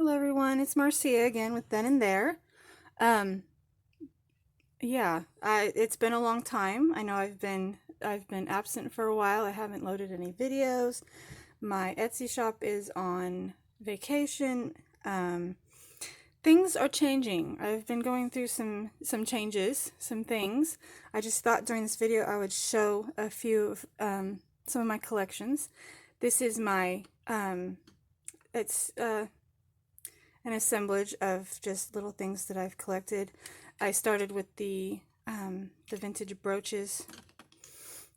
Hello everyone, it's Marcia again with Then and There. Um, it's been a long time. I know I've been absent for a while. I haven't loaded any videos. My Etsy shop is on vacation. Um, Things are changing. I've been going through some changes, some things. I just thought during this video I would show a few of some of my collections. This is my it's an assemblage of just little things that I've collected. I started with the vintage brooches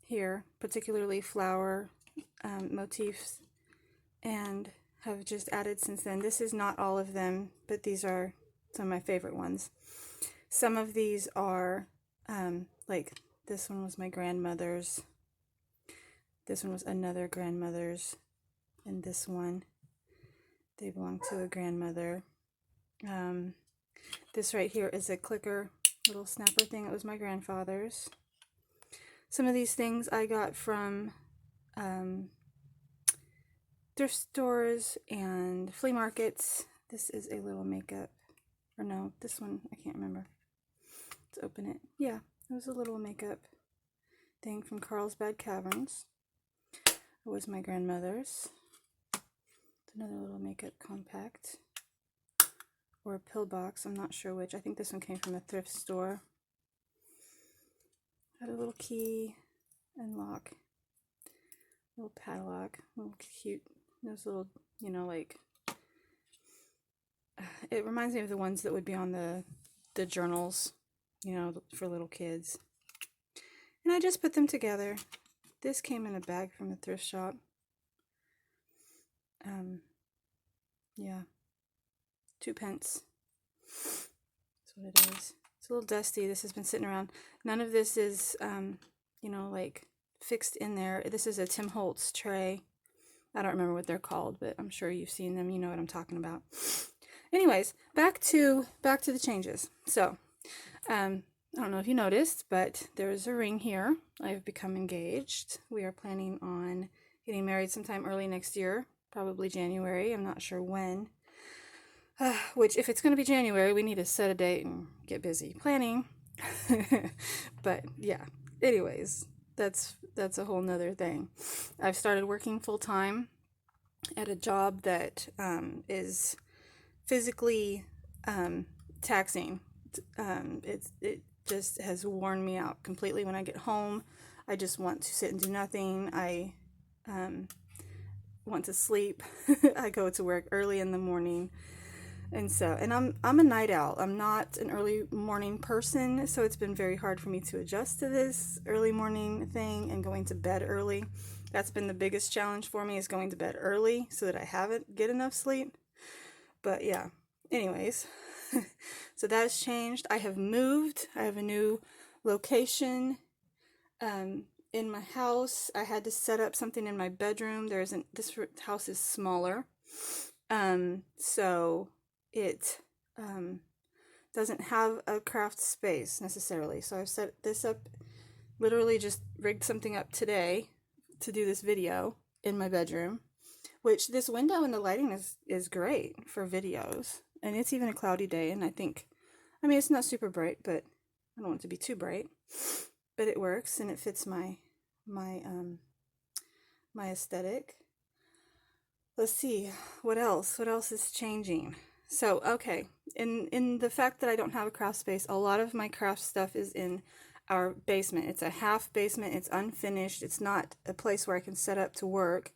here, particularly flower motifs, and have just added since then. This is not all of them, but these are some of my favorite ones. Some of these are like this one was my grandmother's, this one was another grandmother's, and this one, they belong to a grandmother. This right here is a clicker little snapper thing. It was my grandfather's. Some of these things I got from thrift stores and flea markets. This is a little makeup, or no, this one, I can't remember. Let's open it. Yeah, it was a little makeup thing from Carlsbad Caverns. It was my grandmother's. It's another little makeup compact. Or a pill box, I'm not sure which. I think this one came from a thrift store. Had a little key and lock, little padlock, little cute, those little, you know, like, it reminds me of the ones that would be on the journals, you know, for little kids. And I just put them together. This came in a bag from the thrift shop. Yeah, 2 pence. That's what it is. It's a little dusty. This has been sitting around. None of this is, you know, like fixed in there. This is a Tim Holtz tray. I don't remember what they're called, but I'm sure you've seen them. You know what I'm talking about. Anyways, back to the changes. So, I don't know if you noticed, but there's a ring here. I've become engaged. We are planning on getting married sometime early next year, probably January. I'm not sure when. Which, if it's going to be January, we need to set a date and get busy planning. But yeah, anyways, that's a whole nother thing. I've started working full time at a job that is physically taxing. It just has worn me out completely. When I get home, I just want to sit and do nothing. I want to sleep. I go to work early in the morning. And I'm a night owl. I'm not an early morning person, so it's been very hard for me to adjust to this early morning thing and going to bed early. That's been the biggest challenge for me, is going to bed early so that I get enough sleep. But yeah, anyways, so that has changed. I have moved. I have a new location in my house. I had to set up something in my bedroom. This house is smaller. So it doesn't have a craft space necessarily. So I've set this up, literally just rigged something up today to do this video in my bedroom, which this window and the lighting is great for videos. And it's even a cloudy day, and I mean, it's not super bright, but I don't want it to be too bright. But it works, and it fits my aesthetic. Let's see, what else is changing. So, okay, in the fact that I don't have a craft space, a lot of my craft stuff is in our basement. It's a half basement. It's unfinished. It's not a place where I can set up to work,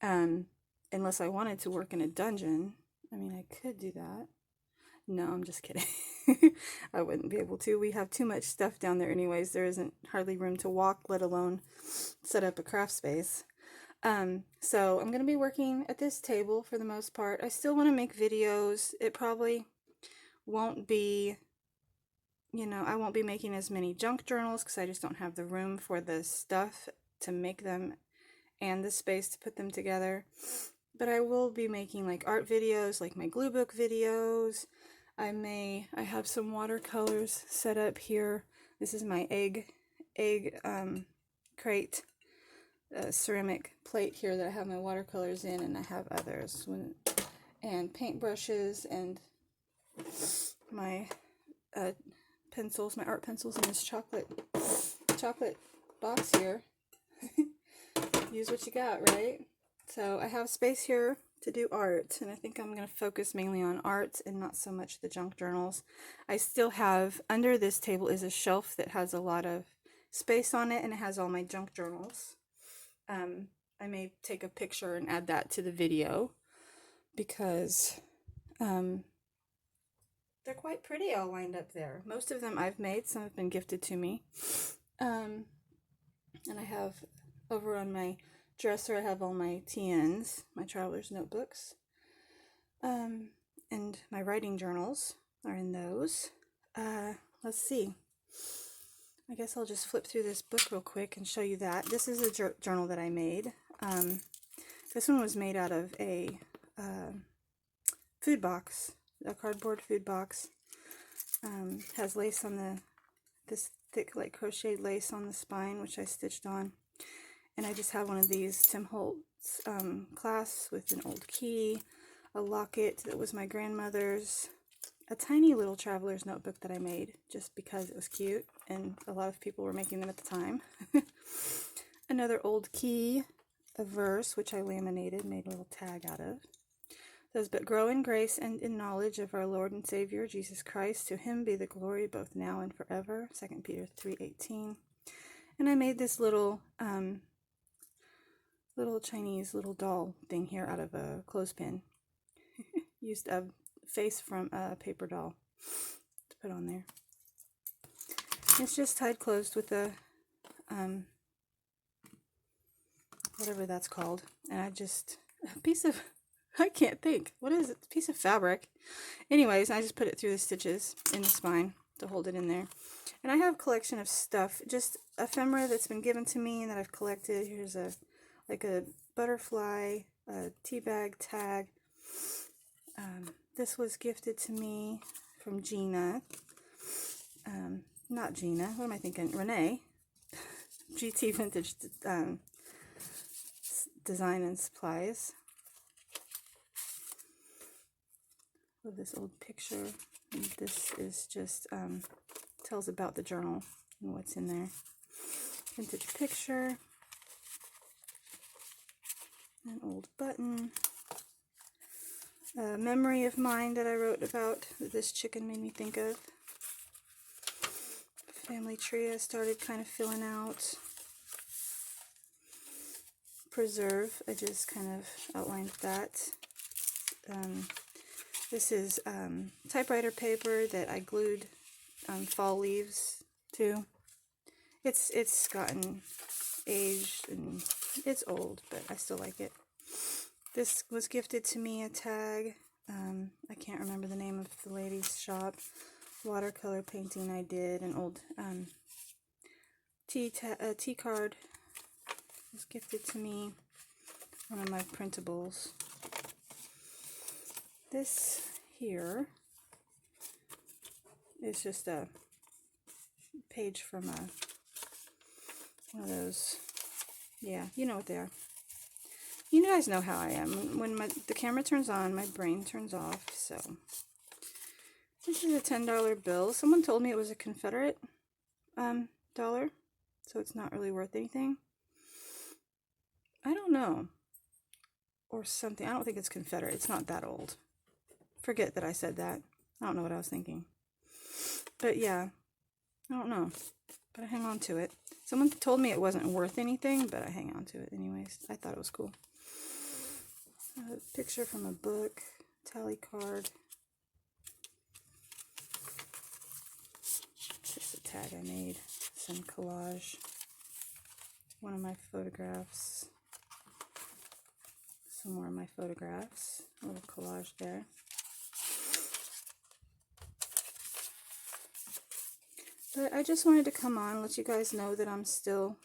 unless I wanted to work in a dungeon. I mean, I could do that. No, I'm just kidding. I wouldn't be able to. We have too much stuff down there anyways. There isn't hardly room to walk, let alone set up a craft space. So I'm going to be working at this table for the most part. I still want to make videos. It probably won't be, you know, I won't be making as many junk journals because I just don't have the room for the stuff to make them and the space to put them together. But I will be making like art videos, like my glue book videos. I have some watercolors set up here. This is my egg crate. Ceramic plate here that I have my watercolors in, and I have others. and paintbrushes and my pencils, my art pencils in this chocolate box here. Use what you got, right? So I have space here to do art, and I think I'm going to focus mainly on art and not so much the junk journals. I still have, under this table is a shelf that has a lot of space on it, and it has all my junk journals. I may take a picture and add that to the video because they're quite pretty all lined up there. Most of them I've made, some have been gifted to me. And I have over on my dresser, I have all my TNs, my traveler's notebooks. And my writing journals are in those. Let's see. I guess I'll just flip through this book real quick and show you that. This is a journal that I made. This one was made out of a food box, a cardboard food box. Has lace on this thick like crocheted lace on the spine, which I stitched on. And I just have one of these Tim Holtz clasps with an old key, a locket that was my grandmother's, a tiny little traveler's notebook that I made just because it was cute, and a lot of people were making them at the time. Another old key, a verse, which I laminated, made a little tag out of. It says, "But grow in grace and in knowledge of our Lord and Savior, Jesus Christ. To him be the glory both now and forever." 2 Peter 3:18. And I made this little Chinese little doll thing here out of a clothespin. Used a face from a paper doll to put on there. It's just tied closed with a whatever that's called, and a piece of, I can't think, what is it, a piece of fabric. Anyways, I just put it through the stitches in the spine to hold it in there. And I have a collection of stuff, just ephemera that's been given to me and that I've collected. Here's a butterfly, a tea bag tag. This was gifted to me from Gina. Not Gina, what am I thinking? Renee. GT Vintage Design and Supplies. With this old picture. And this is just tells about the journal and what's in there. Vintage picture. An old button. A memory of mine that I wrote about that this chicken made me think of. Family tree I started kind of filling out. Preserve, I just kind of outlined that. This is typewriter paper that I glued fall leaves to. It's gotten aged and it's old, but I still like it. This was gifted to me, a tag. I can't remember the name of the lady's shop. Watercolor painting I did. An old tea card was gifted to me. One of my printables. This here is just a page from one of those. Yeah, you know what they are. You guys know how I am. When the camera turns on, my brain turns off. So this is a $10 bill. Someone told me it was a Confederate dollar, so it's not really worth anything. I don't know. Or something. I don't think it's Confederate. It's not that old. Forget that I said that. I don't know what I was thinking. But yeah, I don't know. But I hang on to it. Someone told me it wasn't worth anything, but I hang on to it anyways. I thought it was cool. A picture from a book, tally card. Just a tag I made, some collage. One of my photographs. Some more of my photographs. A little collage there. But I just wanted to come on, let you guys know that I'm still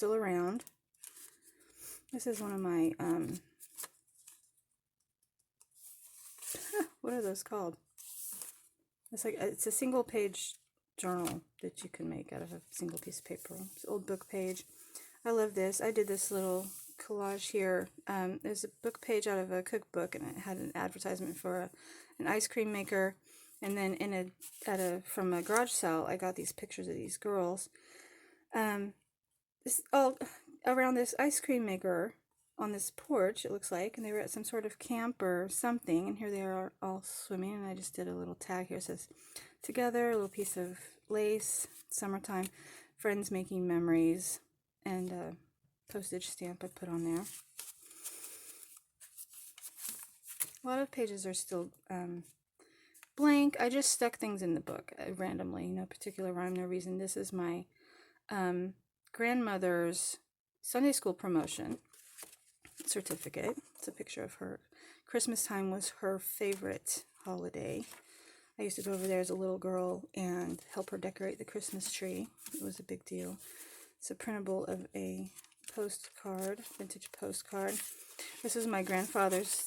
around. This is one of my what are those called? It's a single page journal that you can make out of a single piece of paper. It's an old book page. I love this. I did this little collage here. There's a book page out of a cookbook, and it had an advertisement for an ice cream maker. And then from a garage sale, I got these pictures of these girls. All around this ice cream maker on this porch, it looks like, and they were at some sort of camp or something. And here they are all swimming. And I just did a little tag here. It says, "Together," a little piece of lace, summertime, friends making memories, and a postage stamp I put on there. A lot of pages are still blank. I just stuck things in the book randomly, no particular rhyme, no reason. This is my grandmother's Sunday school promotion certificate. It's a picture of her. Christmas time was her favorite holiday. I used to go over there as a little girl and help her decorate the Christmas tree. It was a big deal. It's a printable of a postcard, vintage postcard. This is my grandfather's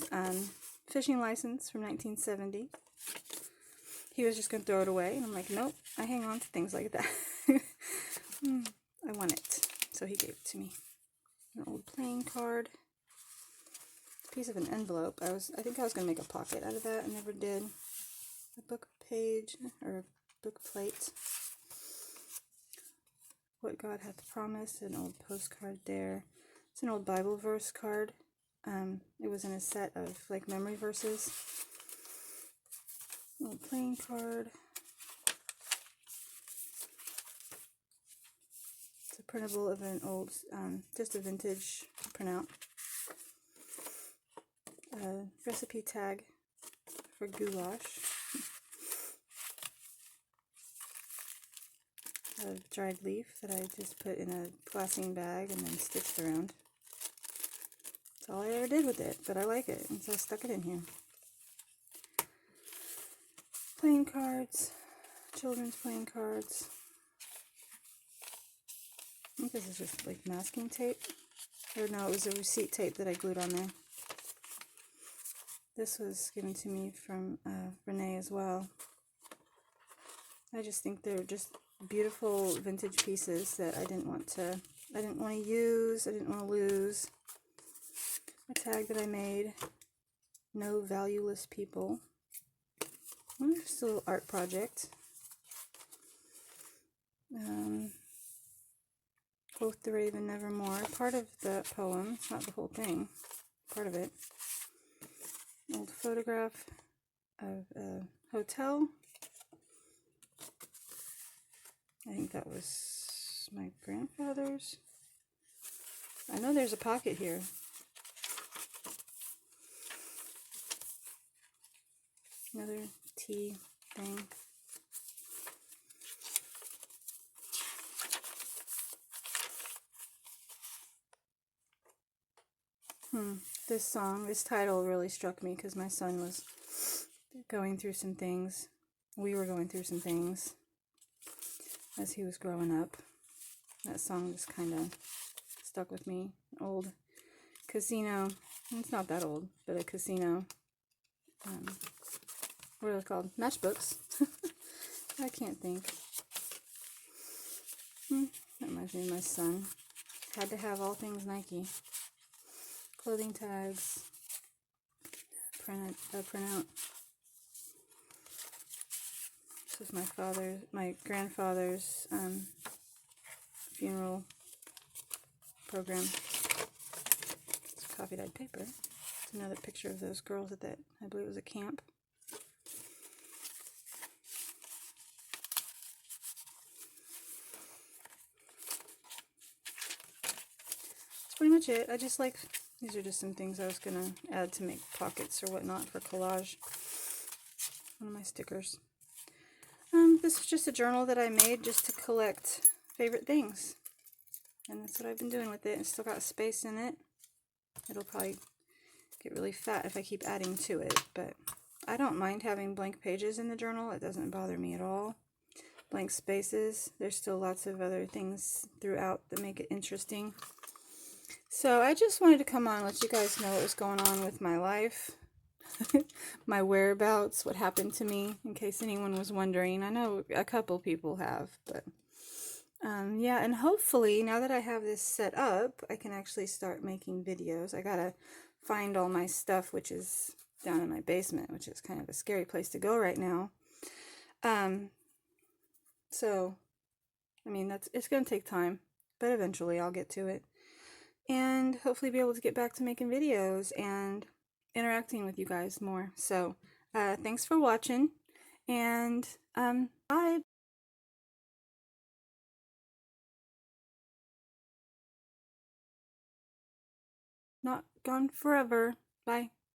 fishing license from 1970. He was just going to throw it away, and I'm like, nope, I hang on to things like that. I want it, so he gave it to me. An old playing card. A piece of an envelope. I think I was going to make a pocket out of that. I never did. A book page, or a book plate. What God Hath Promised, an old postcard there. It's an old Bible verse card. It was in a set of like memory verses. An old playing card. It's a printable of an old, just a vintage printout. Recipe tag for goulash. A dried leaf that I just put in a glassine bag and then stitched around. That's all I ever did with it, but I like it, and so I stuck it in here. Playing cards, children's playing cards. I think this is just like masking tape. Or no, it was a receipt tape that I glued on there. This was given to me from Renee as well. I just think they're just beautiful vintage pieces that I didn't want to use, I didn't want to lose. A tag that I made, "No Valueless People." Still art project. Quoth the Raven Nevermore. Part of the poem, it's not the whole thing, part of it. An old photograph of a hotel. I think that was my grandfather's. I know there's a pocket here. Another tea thing. This song, this title really struck me because my son was going through some things. We were going through some things as he was growing up. That song just kind of stuck with me. An old casino. It's not that old, but a casino. What are they called? Matchbooks. I can't think. That reminds me of my son. Had to have all things Nike. Clothing tags. Printout. This is my grandfather's funeral program. It's coffee dyed paper. It's another picture of those girls at that, I believe it was a camp. That's pretty much it. These are just some things I was going to add to make pockets or whatnot for collage. One of my stickers. This is just a journal that I made just to collect favorite things. And that's what I've been doing with it. It's still got space in it. It'll probably get really fat if I keep adding to it, but I don't mind having blank pages in the journal. It doesn't bother me at all. Blank spaces. There's still lots of other things throughout that make it interesting. So I just wanted to come on and let you guys know what was going on with my life. My whereabouts, what happened to me, in case anyone was wondering. I know a couple people have, but Yeah, and hopefully now that I have this set up, I can actually start making videos. I gotta find all my stuff, which is down in my basement, which is kind of a scary place to go right now. Um, so, I mean, it's gonna take time, but eventually I'll get to it. And hopefully be able to get back to making videos and interacting with you guys more. So, thanks for watching, and bye. Not gone forever. Bye.